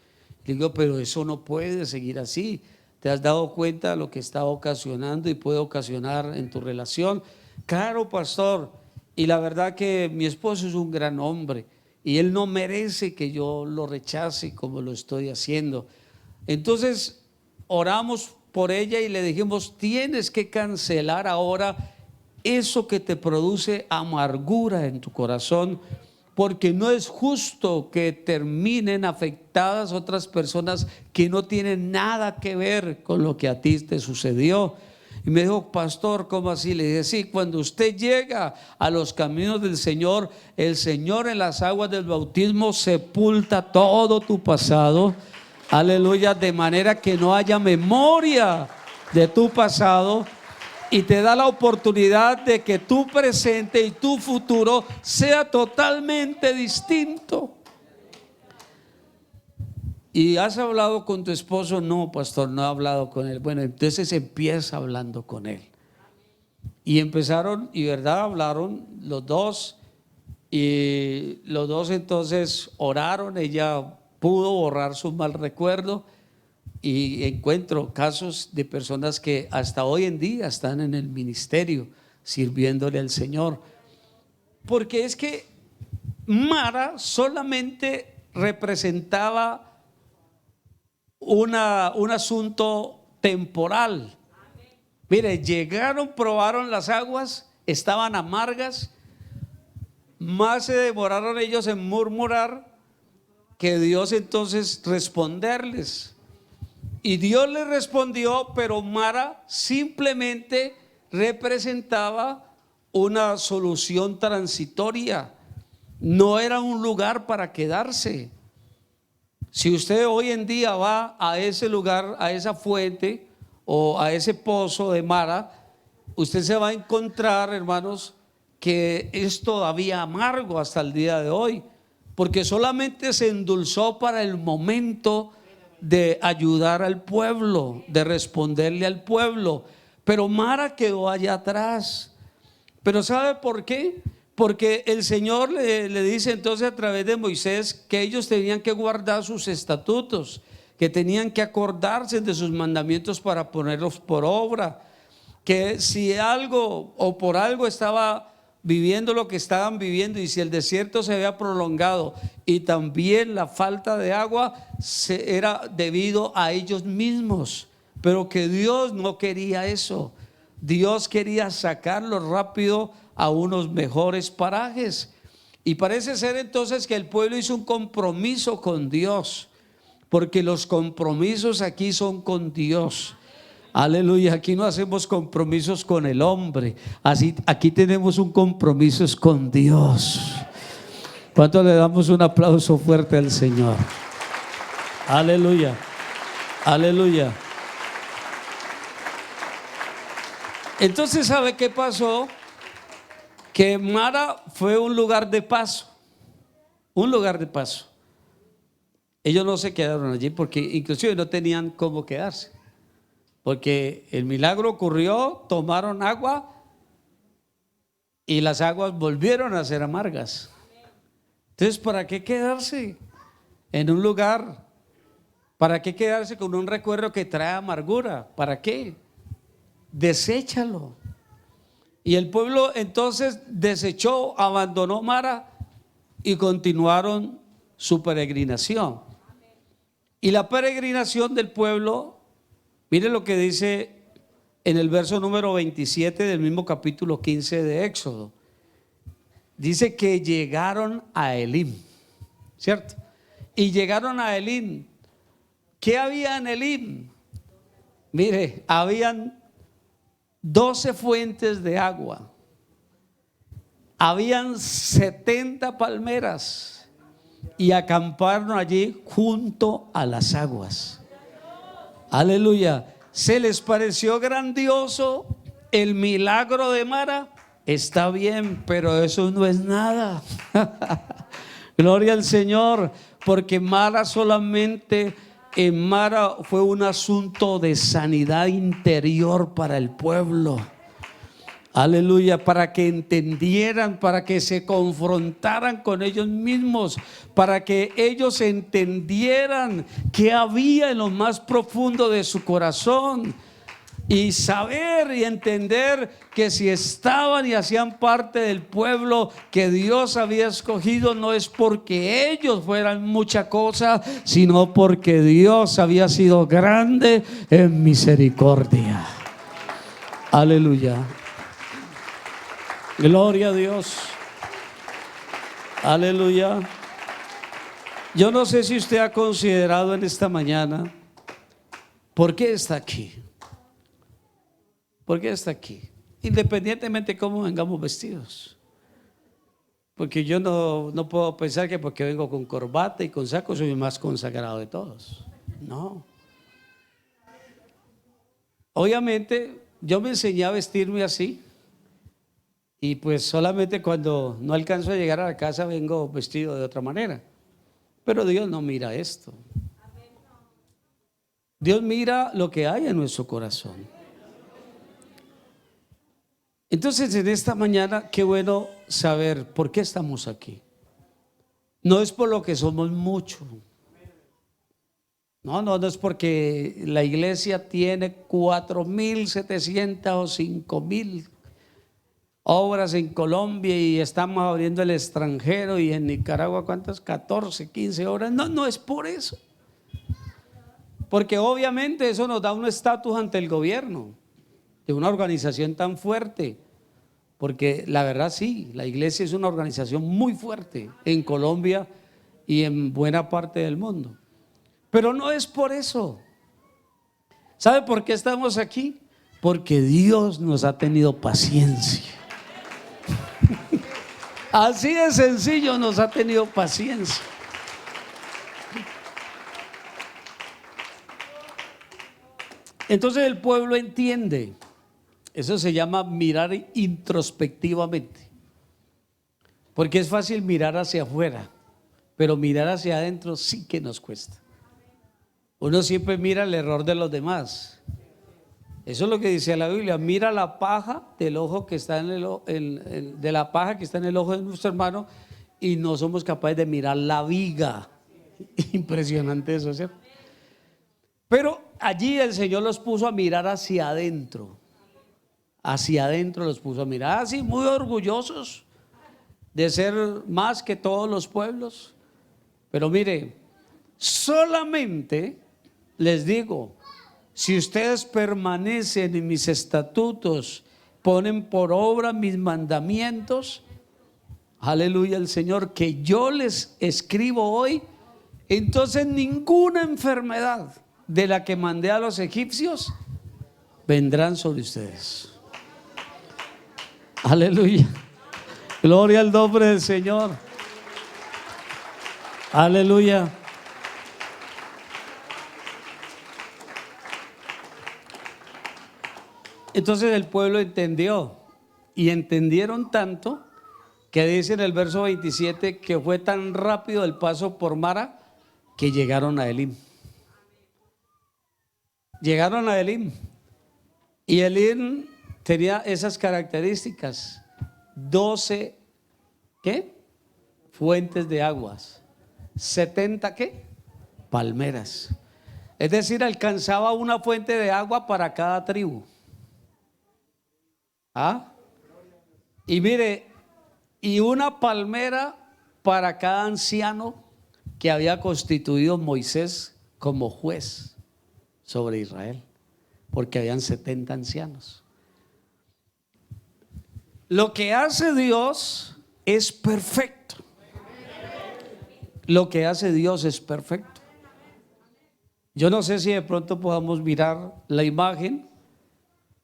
Le digo, pero eso no puede seguir así. ¿Te has dado cuenta de lo que está ocasionando y puede ocasionar en tu relación? Claro, pastor. Y la verdad que mi esposo es un gran hombre y él no merece que yo lo rechace como lo estoy haciendo. Entonces oramos por ella y le dijimos, tienes que cancelar ahora eso que te produce amargura en tu corazón, porque no es justo que terminen afectadas otras personas que no tienen nada que ver con lo que a ti te sucedió. Y me dijo, pastor, ¿cómo así? Le dije, sí, cuando usted llega a los caminos del Señor, el Señor en las aguas del bautismo sepulta todo tu pasado, aleluya, de manera que no haya memoria de tu pasado, y te da la oportunidad de que tu presente y tu futuro sea totalmente distinto. ¿Y has hablado con tu esposo? No, pastor, no he hablado con él. Bueno, entonces empieza hablando con él. Y empezaron, y verdad, hablaron los dos. Y los dos entonces oraron. Ella pudo borrar su mal recuerdo. Y encuentro casos de personas que hasta hoy en día están en el ministerio sirviéndole al Señor. Porque es que Mara solamente representaba un asunto temporal. Mire, llegaron, probaron las aguas, estaban amargas, más se demoraron ellos en murmurar que Dios entonces responderles. Y Dios le respondió, pero Mara simplemente representaba una solución transitoria, no era un lugar para quedarse. Si usted hoy en día va a ese lugar, a esa fuente o a ese pozo de Mara, usted se va a encontrar, hermanos, que es todavía amargo hasta el día de hoy, porque solamente se endulzó para el momento de ayudar al pueblo, de responderle al pueblo, pero Mara quedó allá atrás. Pero ¿sabe por qué? Porque el Señor le dice entonces a través de Moisés que ellos tenían que guardar sus estatutos, que tenían que acordarse de sus mandamientos para ponerlos por obra, que si algo o por algo estaba viviendo lo que estaban viviendo, y si el desierto se había prolongado y también la falta de agua era debido a ellos mismos, pero que Dios no quería eso. Dios quería sacarlos rápido a unos mejores parajes. Y parece ser entonces que el pueblo hizo un compromiso con Dios, porque los compromisos aquí son con Dios. Aleluya, aquí no hacemos compromisos con el hombre, así aquí tenemos un compromiso con Dios. ¿Cuánto le damos un aplauso fuerte al Señor? Aleluya, aleluya. Entonces, ¿sabe qué pasó? Que Mara fue un lugar de paso, un lugar de paso. Ellos no se quedaron allí porque inclusive no tenían cómo quedarse, porque el milagro ocurrió, tomaron agua y las aguas volvieron a ser amargas. Entonces, ¿para qué quedarse en un lugar? ¿Para qué quedarse con un recuerdo que trae amargura? ¿Para qué? Deséchalo. Y el pueblo entonces desechó, abandonó Mara y continuaron su peregrinación. Y la peregrinación del pueblo, mire lo que dice en el verso número 27 del mismo capítulo 15 de Éxodo. Dice que llegaron a Elim, ¿cierto? Y llegaron a Elim. ¿Qué había en Elim? Mire, habían 12 fuentes de agua, habían 70 palmeras y acamparon allí junto a las aguas. Aleluya. ¿Se les pareció grandioso el milagro de Mara? Está bien, pero eso no es nada. Gloria al Señor, porque Mara solamente, en Mara fue un asunto de sanidad interior para el pueblo. Aleluya, para que entendieran, para que se confrontaran con ellos mismos, para que ellos entendieran qué había en lo más profundo de su corazón y saber y entender que si estaban y hacían parte del pueblo que Dios había escogido, no es porque ellos fueran mucha cosa, sino porque Dios había sido grande en misericordia. Aleluya. Gloria a Dios. Aleluya. Yo no sé si usted ha considerado en esta mañana por qué está aquí. ¿Por qué está aquí? Independientemente de cómo vengamos vestidos. Porque yo no puedo pensar que porque vengo con corbata y con saco soy el más consagrado de todos. No. Obviamente yo me enseñé a vestirme así. Y pues solamente cuando no alcanzo a llegar a la casa vengo vestido de otra manera. Pero Dios no mira esto. Dios mira lo que hay en nuestro corazón. Entonces en esta mañana qué bueno saber por qué estamos aquí. No es por lo que somos mucho. No es porque la iglesia tiene 4,700 o 5,000 obras en Colombia y estamos abriendo el extranjero, y en Nicaragua ¿cuántas? 14, 15 obras. No es por eso, porque obviamente eso nos da un estatus ante el gobierno de una organización tan fuerte, porque la verdad sí, la iglesia es una organización muy fuerte en Colombia y en buena parte del mundo, pero no es por eso. ¿Sabe por qué estamos aquí? Porque Dios nos ha tenido paciencia. Así de sencillo, nos ha tenido paciencia. Entonces el pueblo entiende. Eso se llama mirar introspectivamente. Porque es fácil mirar hacia afuera, pero mirar hacia adentro sí que nos cuesta. Uno siempre mira el error de los demás. Eso es lo que dice la Biblia: mira la paja del ojo que está en de la paja que está en el ojo de nuestro hermano, y no somos capaces de mirar la viga. Impresionante eso, ¿cierto? Pero allí el Señor los puso a mirar hacia adentro. Hacia adentro los puso a mirar, así muy orgullosos de ser más que todos los pueblos. Pero mire, solamente les digo: si ustedes permanecen en mis estatutos, ponen por obra mis mandamientos, aleluya al Señor, que yo les escribo hoy, entonces ninguna enfermedad de la que mandé a los egipcios vendrán sobre ustedes. Aleluya. Gloria al nombre del Señor. Aleluya. Entonces el pueblo entendió, y entendieron tanto que dice en el verso 27 que fue tan rápido el paso por Mara que llegaron a Elim. Llegaron a Elim, y Elim tenía esas características: 12 ¿qué? Fuentes de aguas, 70 ¿qué? Palmeras. Es decir, alcanzaba una fuente de agua para cada tribu. Y mire, y una palmera para cada anciano que había constituido Moisés como juez sobre Israel, porque habían 70 ancianos. Lo que hace Dios es perfecto. Lo que hace Dios es perfecto. Yo no sé si de pronto podamos mirar la imagen.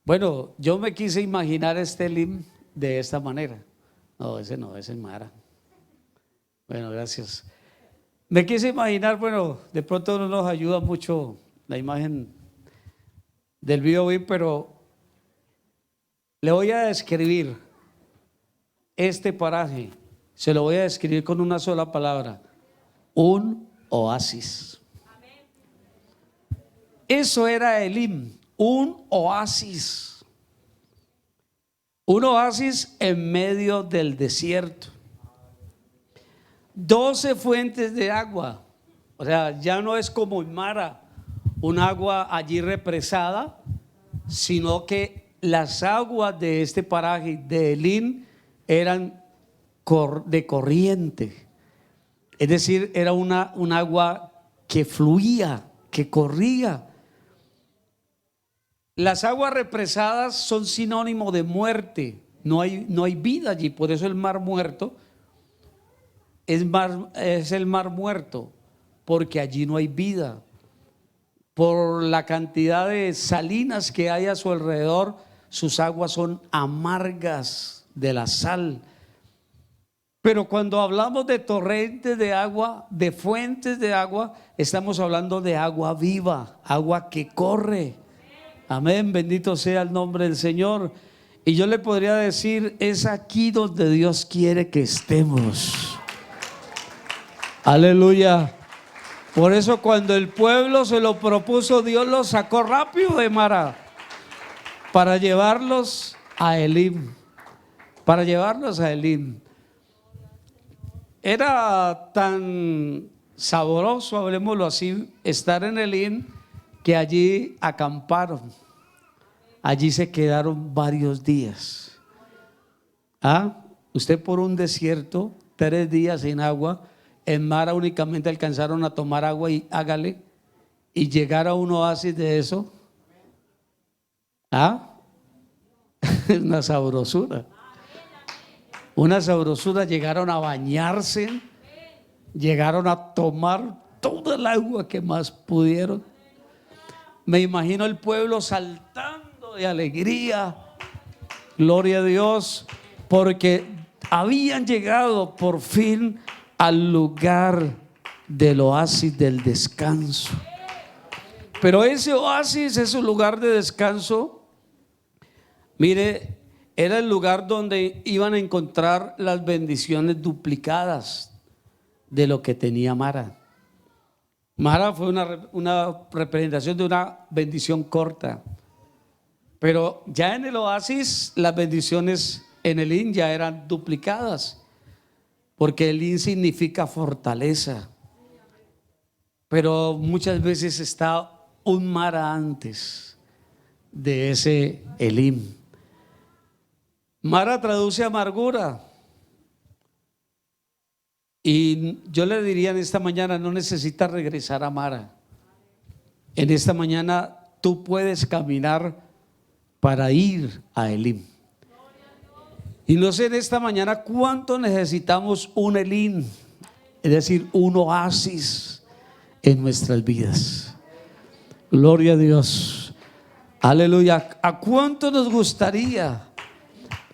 Bueno, yo me quise imaginar este Elim de esta manera. No, ese es Mara. Bueno, gracias. Me quise imaginar, bueno, de pronto no nos ayuda mucho la imagen del Biobío, pero le voy a describir este paraje. Se lo voy a describir con una sola palabra: un oasis. Eso era Elim, un oasis. Un oasis en medio del desierto. 12 fuentes de agua. O sea, ya no es como en Mara, un agua allí represada, sino que las aguas de este paraje de Elim eran de corriente. Es decir, era un agua que fluía, que corría. Las aguas represadas son sinónimo de muerte. No hay vida allí. Por eso el mar muerto es el mar muerto, porque allí no hay vida. Por la cantidad de salinas que hay a su alrededor, sus aguas son amargas de la sal. Pero cuando hablamos de torrentes de agua, de fuentes de agua, estamos hablando de agua viva, agua que corre. Amén, bendito sea el nombre del Señor. Y yo le podría decir, es aquí donde Dios quiere que estemos. Aleluya. Por eso cuando el pueblo se lo propuso, Dios los sacó rápido de Mara para llevarlos a Elim. Para llevarlos a Elim. Era tan sabroso, hablemoslo así, estar en Elim, que allí acamparon. Allí se quedaron varios días. Usted por un desierto, 3 días sin agua. En Mara únicamente alcanzaron a tomar agua y hágale, y llegar a un oasis de eso. Una sabrosura. Una sabrosura. Llegaron a bañarse, llegaron a tomar toda el agua que más pudieron. Me imagino el pueblo saltando de alegría, gloria a Dios, porque habían llegado por fin al lugar del oasis del descanso. Pero ese oasis, ese lugar de descanso, mire, era el lugar donde iban a encontrar las bendiciones duplicadas de lo que tenía Mara. Mara fue una representación de una bendición corta, pero ya en el oasis las bendiciones en Elim ya eran duplicadas, porque Elim significa fortaleza. Pero muchas veces está un Mara antes de ese Elim. Mara traduce amargura. Y yo le diría en esta mañana, no necesitas regresar a Mara. En esta mañana tú puedes caminar para ir a Elim. Y no sé en esta mañana cuánto necesitamos un Elim, es decir, un oasis en nuestras vidas. Gloria a Dios. Aleluya. ¿A cuánto nos gustaría?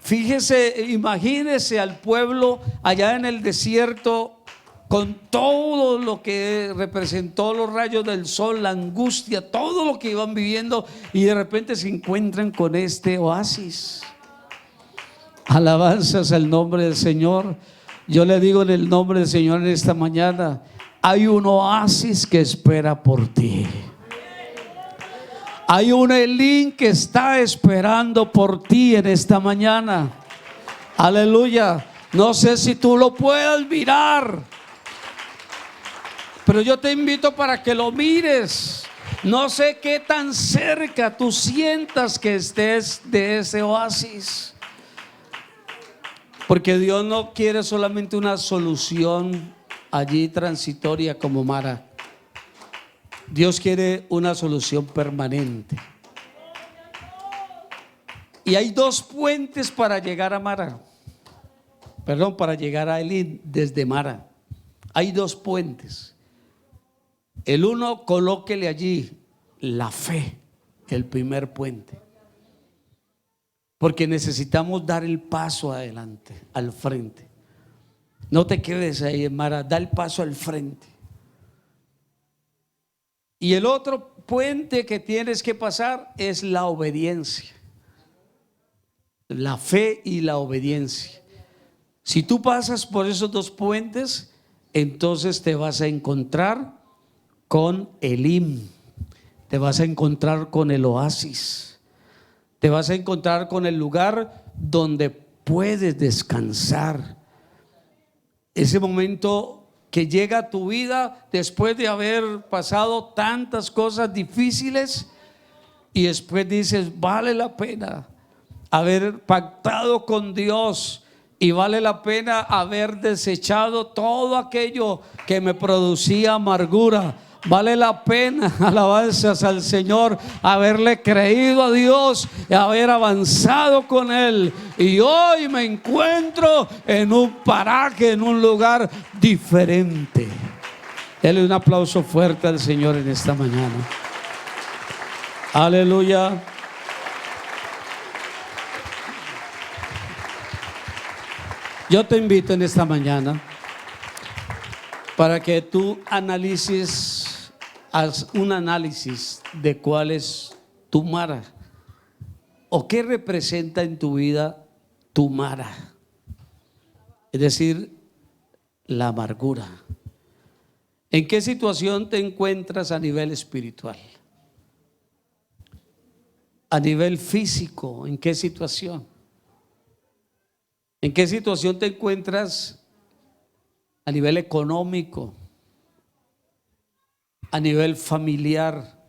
Fíjese, imagínese al pueblo allá en el desierto, con todo lo que representó los rayos del sol, la angustia, todo lo que iban viviendo, y de repente se encuentran con este oasis. Alabanzas al nombre del Señor. Yo le digo en el nombre del Señor en esta mañana, hay un oasis que espera por ti. Hay un Elim que está esperando por ti en esta mañana. Aleluya. No sé si tú lo puedas mirar, pero yo te invito para que lo mires. No sé qué tan cerca tú sientas que estés de ese oasis, porque Dios no quiere solamente una solución allí transitoria como Mara. Dios quiere una solución permanente. Y hay 2 puentes para llegar a Mara. Para llegar a Elim desde Mara. Hay 2 puentes. El uno, colóquele allí la fe, el primer puente. Porque necesitamos dar el paso adelante, al frente. No te quedes ahí en Mara, da el paso al frente. Y el otro puente que tienes que pasar es la obediencia, la fe y la obediencia. Si tú pasas por esos dos puentes, entonces te vas a encontrar con Elim, te vas a encontrar con el oasis, te vas a encontrar con el lugar donde puedes descansar. Ese momento que llega a tu vida después de haber pasado tantas cosas difíciles, y después dices: vale la pena haber pactado con Dios, y vale la pena haber desechado todo aquello que me producía amargura. Vale la pena, alabanzas al Señor, haberle creído a Dios y haber avanzado con Él. Y hoy me encuentro en un paraje, en un lugar diferente. Dele un aplauso fuerte al Señor en esta mañana. Aleluya. Yo te invito en esta mañana para que tú haz un análisis de cuál es tu Mara, o qué representa en tu vida tu Mara, es decir, la amargura. ¿En qué situación te encuentras a nivel espiritual? A nivel físico, ¿en qué situación? ¿En qué situación te encuentras a nivel económico, a nivel familiar,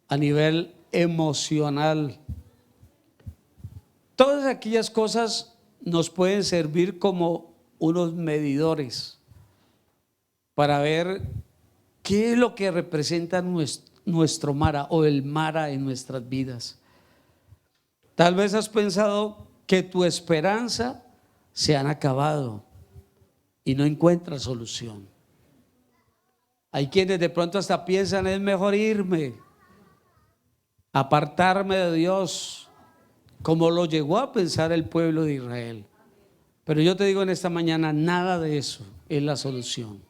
a nivel emocional? Todas aquellas cosas nos pueden servir como unos medidores para ver qué es lo que representa nuestro Mara o el Mara en nuestras vidas. Tal vez has pensado que tu esperanza se han acabado y no encuentras solución. Hay quienes de pronto hasta piensan: es mejor irme, apartarme de Dios, como lo llegó a pensar el pueblo de Israel. Pero yo te digo en esta mañana, nada de eso es la solución.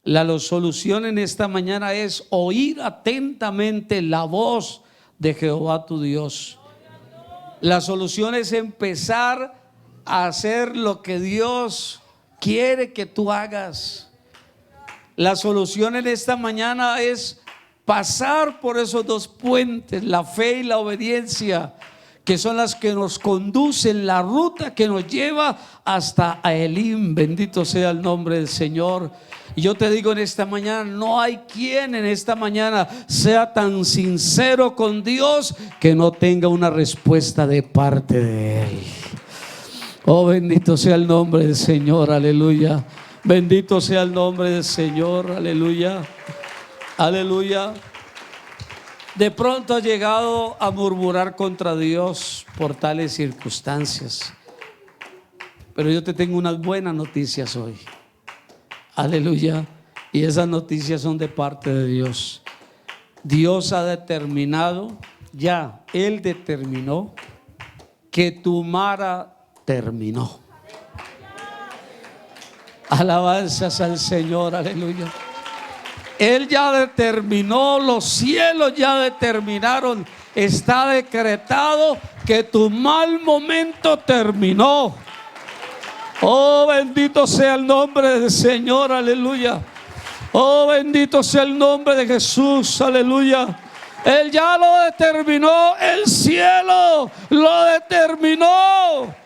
La solución en esta mañana es oír atentamente la voz de Jehová tu Dios. La solución es empezar a hacer lo que Dios quiere que tú hagas. La solución en esta mañana es pasar por esos dos puentes, la fe y la obediencia, que son las que nos conducen, la ruta que nos lleva hasta Elim. Bendito sea el nombre del Señor. Y yo te digo en esta mañana, no hay quien en esta mañana sea tan sincero con Dios que no tenga una respuesta de parte de Él. Oh, bendito sea el nombre del Señor, aleluya. Bendito sea el nombre del Señor, aleluya. Aleluya. De pronto has llegado a murmurar contra Dios por tales circunstancias, pero yo te tengo unas buenas noticias hoy. Aleluya. Y esas noticias son de parte de Dios. Dios ha determinado, ya Él determinó que tu Mara terminó. Alabanzas al Señor, aleluya. Él ya determinó, los cielos ya determinaron, está decretado que tu mal momento terminó. Oh, bendito sea el nombre del Señor, aleluya. Oh, bendito sea el nombre de Jesús, aleluya. Él ya lo determinó, el cielo lo determinó.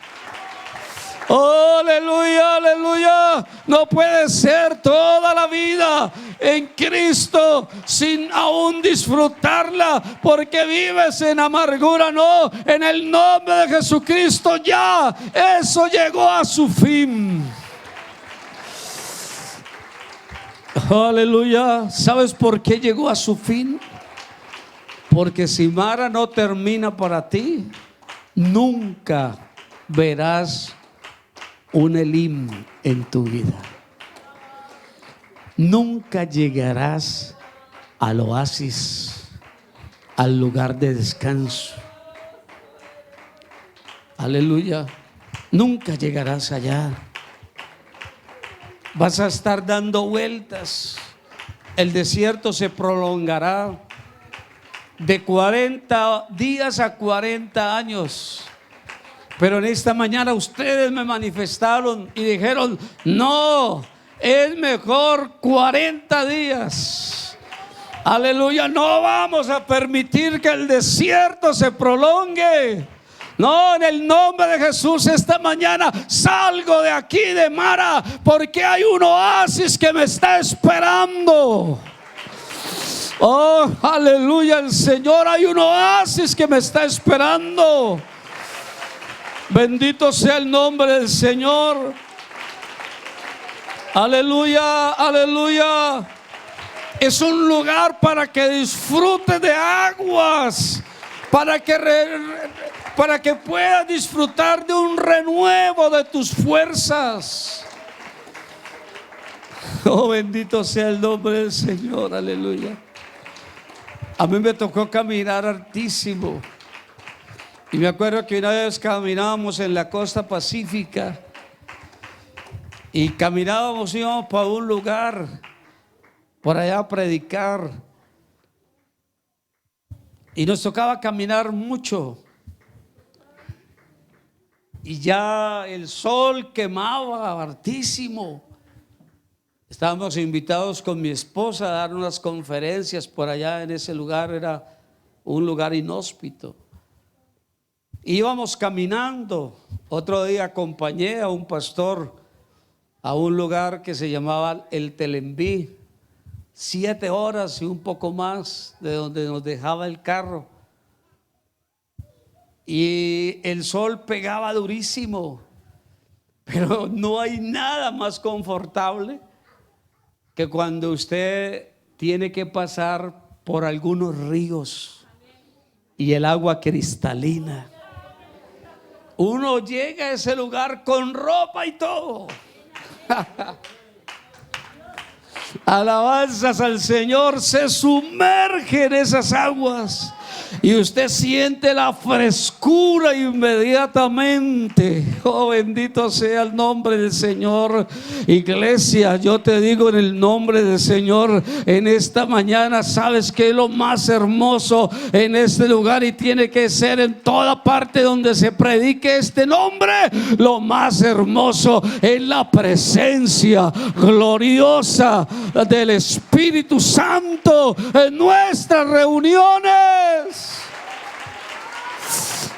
Oh, aleluya, aleluya. No puede ser toda la vida en Cristo sin aún disfrutarla, porque vives en amargura. No, en el nombre de Jesucristo ya eso llegó a su fin. Oh, aleluya. ¿Sabes por qué llegó a su fin? Porque si Mara no termina para ti, nunca verás un Elim en tu vida. Nunca llegarás al oasis, al lugar de descanso. Aleluya. Nunca llegarás allá. Vas a estar dando vueltas el desierto se prolongará de 40 días a 40 años. Pero en esta mañana ustedes me manifestaron y dijeron: no, es mejor 40 días. Aleluya, no vamos a permitir que el desierto se prolongue. No, en el nombre de Jesús, esta mañana salgo de aquí, de Mara, porque hay un oasis que me está esperando. Oh, aleluya, el Señor, hay un oasis que me está esperando. Bendito sea el nombre del Señor. Aleluya, aleluya. Es un lugar para que disfrutes de aguas, para que puedas disfrutar de un renuevo de tus fuerzas. Oh, bendito sea el nombre del Señor, aleluya. A mí me tocó caminar hartísimo. Y me acuerdo que una vez caminábamos en la costa pacífica. Y caminábamos, íbamos para un lugar, por allá a predicar. Y nos tocaba caminar mucho. Y ya el sol quemaba hartísimo. Estábamos invitados con mi esposa a dar unas conferencias por allá en ese lugar. Era un lugar inhóspito. Íbamos caminando. Otro día acompañé a un pastor a un lugar que se llamaba el Telembí, 7 horas y un poco más de donde nos dejaba el carro. Y el sol pegaba durísimo, pero no hay nada más confortable que cuando usted tiene que pasar por algunos ríos y el agua cristalina. Uno llega a ese lugar con ropa y todo. Alabanzas al Señor, se sumerge en esas aguas y usted siente la frescura inmediatamente. Oh, bendito sea el nombre del Señor. Iglesia, yo te digo en el nombre del Señor, en esta mañana, ¿sabes qué es lo más hermoso en este lugar? Y tiene que ser en toda parte donde se predique este nombre. Lo más hermoso es la presencia gloriosa del Espíritu Santo en nuestras reuniones.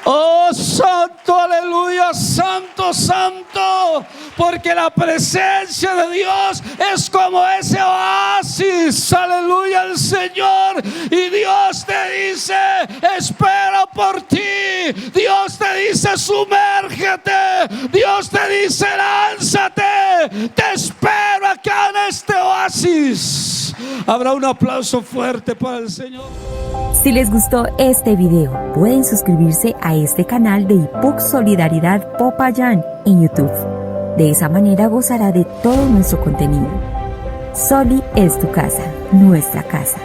Oh, santo, aleluya, santo, santo, porque la presencia de Dios es como ese oasis, aleluya, el Señor. Y Dios te dice: espera por ti. Dios te dice: sumérgete. Dios te dice: lánzate. Te espero acá en este oasis. Habrá un aplauso fuerte para el Señor.
Si les gustó este video, pueden suscribirse a este canal de IPUC Solidaridad Popayán en YouTube. De esa manera gozará de todo nuestro contenido. Soli es tu casa, nuestra casa.